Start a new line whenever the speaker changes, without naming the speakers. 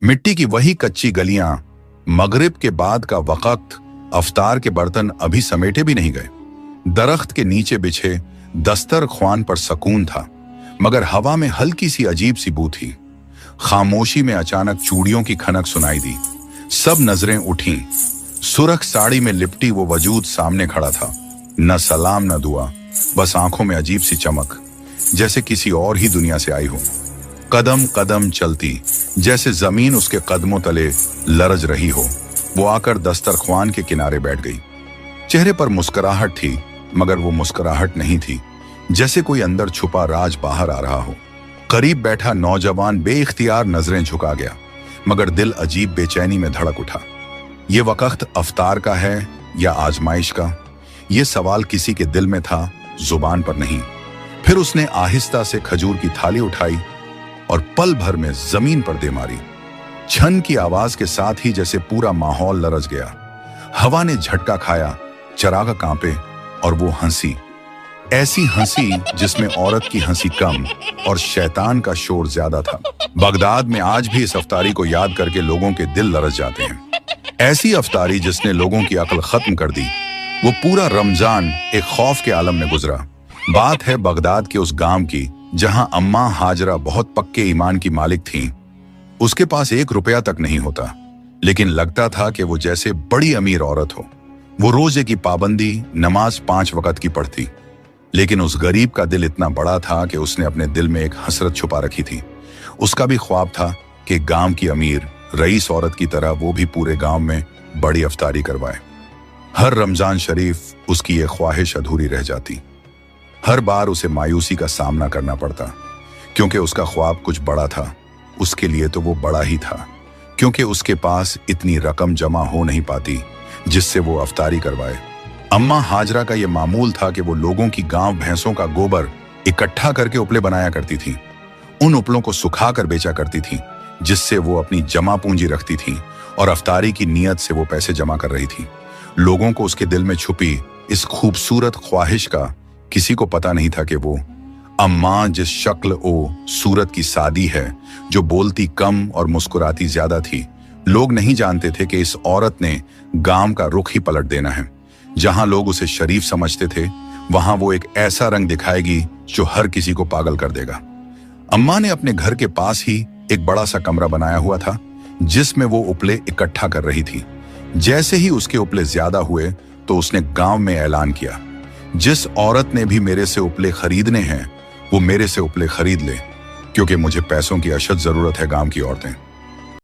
मिट्टी की वही कच्ची गलियां, मगरिब के बाद का वक्त, अफ्तार के बर्तन अभी समेटे भी नहीं गए। दरख्त के नीचे बिछे दस्तरख्वान पर सकून था, मगर हवा में हल्की सी अजीब सी बू थी। खामोशी में अचानक चूड़ियों की खनक सुनाई दी। सब नजरें उठीं। सुरख साड़ी में लिपटी वो वजूद सामने खड़ा था। न सलाम न दुआ, बस आंखों में अजीब सी चमक, जैसे किसी और ही दुनिया से आई हो। कदम कदम चलती, जैसे जमीन उसके कदमों तले लरज रही हो। वो आकर दस्तरख्वान के किनारे बैठ गई। चेहरे पर मुस्कुराहट थी, मगर वो मुस्कुराहट नहीं थी, जैसे कोई अंदर छुपा राज बाहर आ रहा हो। करीब बैठा नौजवान बेइख्तियार नजरें झुका गया, मगर दिल अजीब बेचैनी में धड़क उठा। ये वक्त अफ्तार का है या आजमाइश का? ये सवाल किसी के दिल में था, जुबान पर नहीं। फिर उसने आहिस्ता से खजूर की थाली उठाई और पल भर में जमीन पर दे मारी। छन की आवाज के साथ ही जैसे पूरा माहौल लरज गया। हवा ने झटका खाया, चराग कांपे, और वो हंसी, ऐसी हंसी जिसमें औरत की हंसी कम और शैतान का शोर ज्यादा था। बगदाद में आज भी इस अफ्तारी को याद करके लोगों के दिल लरज जाते हैं। ऐसी अफ्तारी जिसने लोगों की अक्ल खत्म कर दी। वो पूरा रमजान एक खौफ के आलम में गुजरा। बात है बगदाद के उस गांव की जहां अम्मा हाजरा बहुत पक्के ईमान की मालिक थीं। उसके पास 1 रुपया तक नहीं होता, लेकिन लगता था कि वो जैसे बड़ी अमीर औरत हो। वो रोजे की पाबंदी, नमाज 5 वक्त की पढ़ती, लेकिन उस गरीब का दिल इतना बड़ा था कि उसने अपने दिल में एक हसरत छुपा रखी थी। उसका भी ख्वाब था कि गांव की अमीर रईस औरत की तरह वो भी पूरे गांव में बड़ी अफ्तारी करवाए। हर रमजान शरीफ उसकी ये ख्वाहिश अधूरी रह जाती। हर बार उसे मायूसी का सामना करना पड़ता, क्योंकि उसका ख्वाब कुछ बड़ा था। उसके लिए तो वो बड़ा ही था, क्योंकि उसके पास इतनी रकम जमा हो नहीं पाती जिससे वो अफ्तारी करवाए। अम्मा हाजरा का ये मामूल था कि वो लोगों की गांव भैंसों का गोबर इकट्ठा करके उपले बनाया करती थी। उन उपलों को सुखा कर बेचा करती थी, जिससे वो अपनी जमा पूंजी रखती थी और अफ्तारी की नीयत से वो पैसे जमा कर रही थी। लोगों को उसके दिल में छुपी इस खूबसूरत ख्वाहिश का किसी को पता नहीं था कि वो अम्मा जिस शक्ल ओ सूरत की सादी है, जो बोलती कम और मुस्कुराती ज्यादा थी, लोग नहीं जानते थे कि इस औरत ने गांव का रुख ही पलट देना है। जहां लोग उसे शरीफ समझते थे, वहां वो एक ऐसा रंग दिखाएगी जो हर किसी को पागल कर देगा। अम्मा ने अपने घर के पास ही एक बड़ा सा कमरा बनाया हुआ था, जिसमें वो उपले इकट्ठा कर रही थी। जैसे ही उसके उपले ज्यादा हुए तो उसने गांव में ऐलान किया, जिस औरत ने भी मेरे से उपले खरीदने हैं वो मेरे से उपले खरीद ले, क्योंकि मुझे पैसों की अशद जरूरत है गांव की औरतें।